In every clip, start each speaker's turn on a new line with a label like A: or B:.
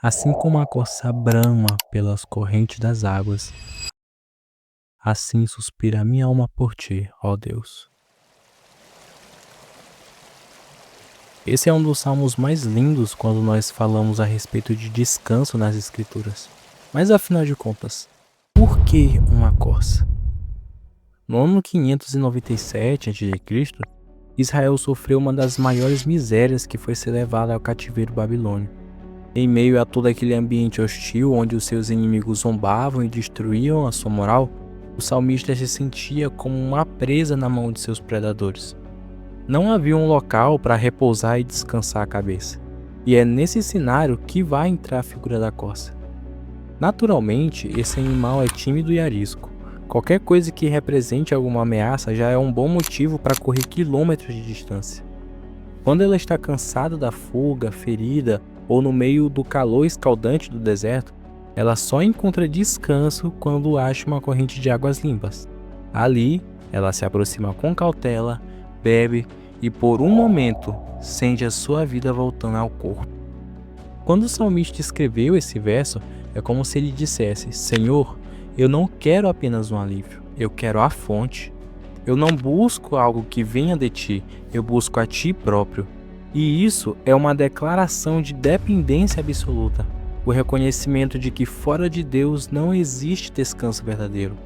A: Assim como a corça brama pelas correntes das águas, assim suspira a minha alma por ti, ó Deus. Esse é um dos salmos mais lindos quando nós falamos a respeito de descanso nas Escrituras. Mas afinal de contas, por que uma corça? No ano 597 a.C., Israel sofreu uma das maiores misérias, que foi ser levado ao cativeiro babilônio. Em meio a todo aquele ambiente hostil onde os seus inimigos zombavam e destruíam a sua moral, o salmista se sentia como uma presa na mão de seus predadores. Não havia um local para repousar e descansar a cabeça. E é nesse cenário que vai entrar a figura da corça. Naturalmente, esse animal é tímido e arisco. Qualquer coisa que represente alguma ameaça já é um bom motivo para correr quilômetros de distância. Quando ela está cansada da fuga, ferida ou no meio do calor escaldante do deserto, ela só encontra descanso quando acha uma corrente de águas limpas. Ali, ela se aproxima com cautela, bebe e por um momento sente a sua vida voltando ao corpo. Quando o salmista escreveu esse verso, é como se ele dissesse: Senhor, eu não quero apenas um alívio, eu quero a fonte. Eu não busco algo que venha de ti, eu busco a ti próprio. E isso é uma declaração de dependência absoluta, o reconhecimento de que fora de Deus não existe descanso verdadeiro.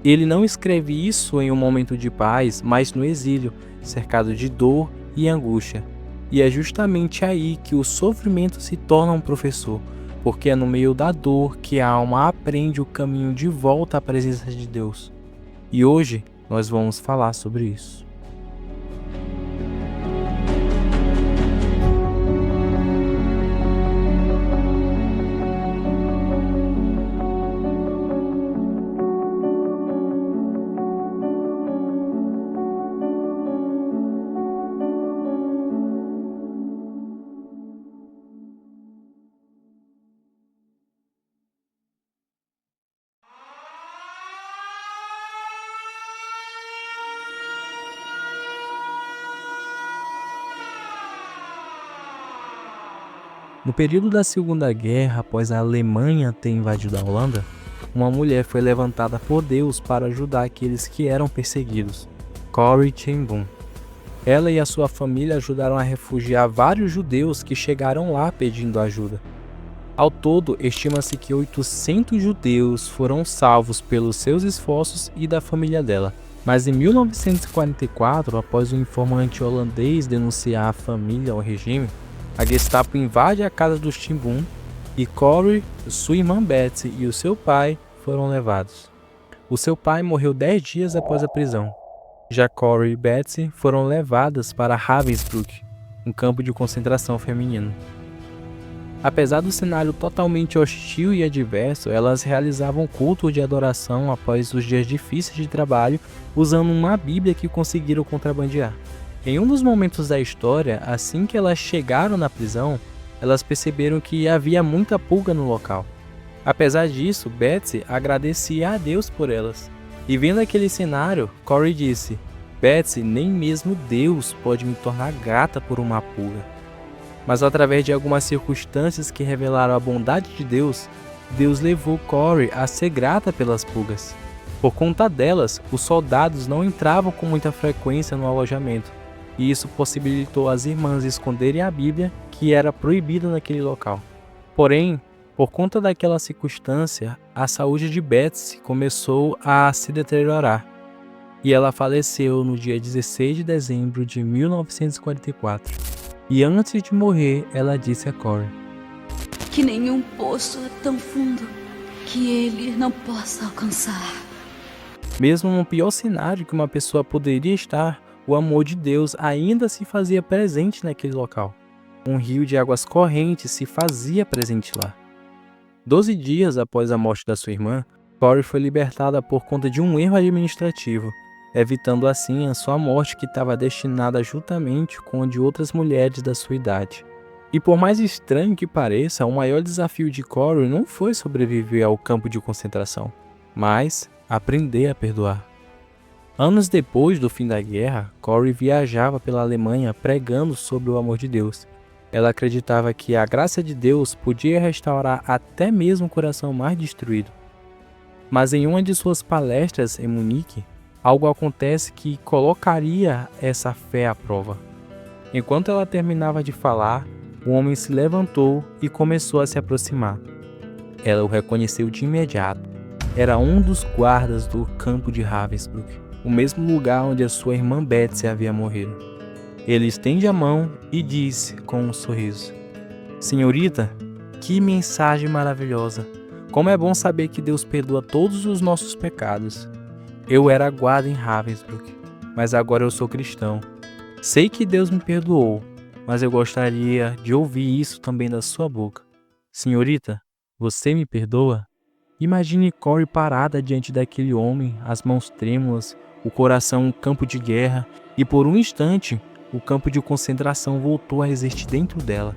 A: Ele não escreve isso em um momento de paz, mas no exílio, cercado de dor e angústia. E é justamente aí que o sofrimento se torna um professor, porque é no meio da dor que a alma aprende o caminho de volta à presença de Deus. E hoje nós vamos falar sobre isso. No período da Segunda Guerra, após a Alemanha ter invadido a Holanda, uma mulher foi levantada por Deus para ajudar aqueles que eram perseguidos, Corrie ten Boom. Ela e a sua família ajudaram a refugiar vários judeus que chegaram lá pedindo ajuda. Ao todo, estima-se que 800 judeus foram salvos pelos seus esforços e da família dela. Mas em 1944, após um informante holandês denunciar a família ao regime, a Gestapo invade a casa dos ten Boom e Corrie, sua irmã Betsy e o seu pai foram levados. O seu pai morreu 10 dias após a prisão. Já Corrie e Betsy foram levadas para Ravensbrück, um campo de concentração feminino. Apesar do cenário totalmente hostil e adverso, elas realizavam culto de adoração após os dias difíceis de trabalho, usando uma Bíblia que conseguiram contrabandear. Em um dos momentos da história, assim que elas chegaram na prisão, elas perceberam que havia muita pulga no local. Apesar disso, Betsy agradecia a Deus por elas. E vendo aquele cenário, Corrie disse: Betsy, nem mesmo Deus pode me tornar grata por uma pulga. Mas através de algumas circunstâncias que revelaram a bondade de Deus, Deus levou Corrie a ser grata pelas pulgas. Por conta delas, os soldados não entravam com muita frequência no alojamento, e isso possibilitou as irmãs esconderem a Bíblia, que era proibida naquele local. Porém, por conta daquela circunstância, a saúde de Betsy começou a se deteriorar, e ela faleceu no dia 16 de dezembro de 1944. E antes de morrer, ela disse a Corrie:
B: que nenhum poço é tão fundo que ele não possa alcançar.
A: Mesmo no pior cenário que uma pessoa poderia estar, o amor de Deus ainda se fazia presente naquele local. Um rio de águas correntes se fazia presente lá. 12 dias após a morte da sua irmã, Corrie foi libertada por conta de um erro administrativo, evitando assim a sua morte, que estava destinada juntamente com a de outras mulheres da sua idade. E por mais estranho que pareça, o maior desafio de Corrie não foi sobreviver ao campo de concentração, mas aprender a perdoar. Anos depois do fim da guerra, Corrie viajava pela Alemanha pregando sobre o amor de Deus. Ela acreditava que a graça de Deus podia restaurar até mesmo o coração mais destruído. Mas em uma de suas palestras em Munique, algo acontece que colocaria essa fé à prova. Enquanto ela terminava de falar, o homem se levantou e começou a se aproximar. Ela o reconheceu de imediato. Era um dos guardas do campo de Ravensbrück, o mesmo lugar onde a sua irmã Betsy havia morrido. Ele estende a mão e disse com um sorriso: Senhorita, que mensagem maravilhosa! Como é bom saber que Deus perdoa todos os nossos pecados. Eu era guarda em Ravensbrück, mas agora eu sou cristão. Sei que Deus me perdoou, mas eu gostaria de ouvir isso também da sua boca. Senhorita, você me perdoa? Imagine Corey parada diante daquele homem, as mãos trêmulas, o coração um campo de guerra, e por um instante, o campo de concentração voltou a existir dentro dela.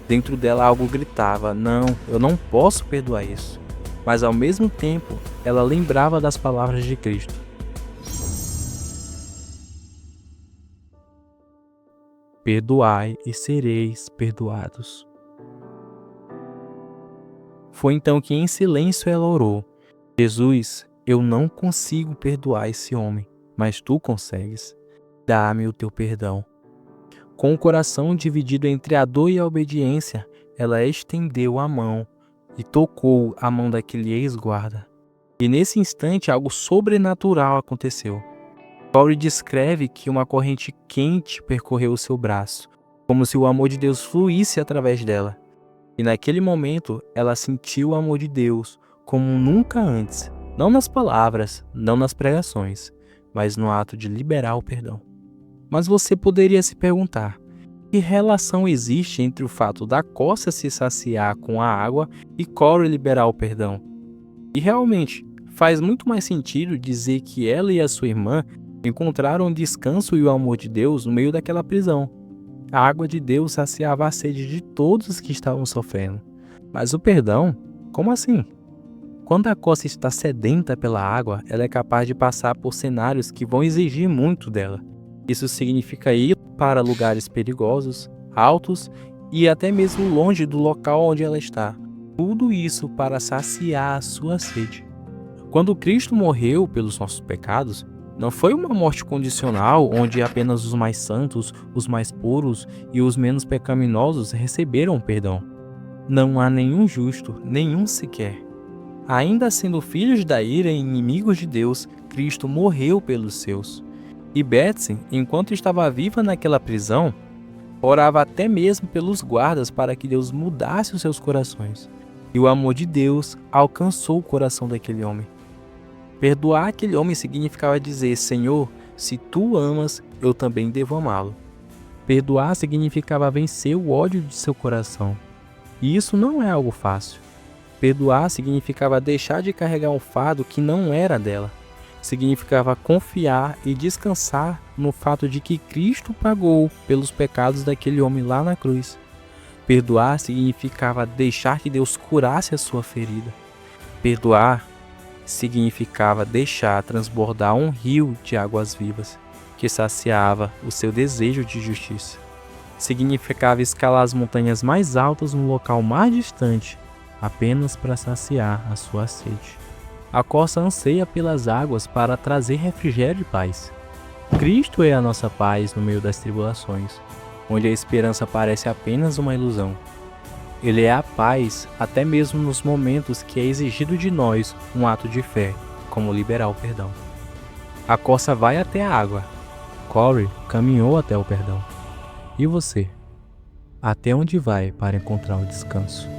A: Dentro dela algo gritava: não, eu não posso perdoar isso. Mas ao mesmo tempo, ela lembrava das palavras de Cristo. Perdoai e sereis perdoados. Foi então que em silêncio ela orou: Jesus, eu não consigo perdoar esse homem, mas tu consegues. Dá-me o teu perdão. Com o coração dividido entre a dor e a obediência, ela estendeu a mão e tocou a mão daquele ex-guarda. E nesse instante algo sobrenatural aconteceu. Corey descreve que uma corrente quente percorreu o seu braço, como se o amor de Deus fluísse através dela. E naquele momento ela sentiu o amor de Deus como nunca antes, não nas palavras, não nas pregações, mas no ato de liberar o perdão. Mas você poderia se perguntar: que relação existe entre o fato da Corsa se saciar com a água e Corey liberar o perdão? E realmente, faz muito mais sentido dizer que ela e a sua irmã encontraram o descanso e o amor de Deus no meio daquela prisão. A água de Deus saciava a sede de todos os que estavam sofrendo. Mas o perdão? Como assim? Quando a Corsa está sedenta pela água, ela é capaz de passar por cenários que vão exigir muito dela. Isso significa ir para lugares perigosos, altos e até mesmo longe do local onde ela está. Tudo isso para saciar a sua sede. Quando Cristo morreu pelos nossos pecados, não foi uma morte condicional onde apenas os mais santos, os mais puros e os menos pecaminosos receberam perdão. Não há nenhum justo, nenhum sequer. Ainda sendo filhos da ira e inimigos de Deus, Cristo morreu pelos seus. E Betsy, enquanto estava viva naquela prisão, orava até mesmo pelos guardas para que Deus mudasse os seus corações. E o amor de Deus alcançou o coração daquele homem. Perdoar aquele homem significava dizer: Senhor, se tu amas, eu também devo amá-lo. Perdoar significava vencer o ódio de seu coração. E isso não é algo fácil. Perdoar significava deixar de carregar um fardo que não era dela. Significava confiar e descansar no fato de que Cristo pagou pelos pecados daquele homem lá na cruz. Perdoar significava deixar que Deus curasse a sua ferida. Perdoar significava deixar transbordar um rio de águas vivas, que saciava o seu desejo de justiça. Significava escalar as montanhas mais altas no local mais distante, apenas para saciar a sua sede. A Corsa anseia pelas águas para trazer refrigério e paz. Cristo é a nossa paz no meio das tribulações, onde a esperança parece apenas uma ilusão. Ele é a paz até mesmo nos momentos que é exigido de nós um ato de fé, como liberar o perdão. A Corsa vai até a água. Corey caminhou até o perdão. E você? Até onde vai para encontrar o descanso?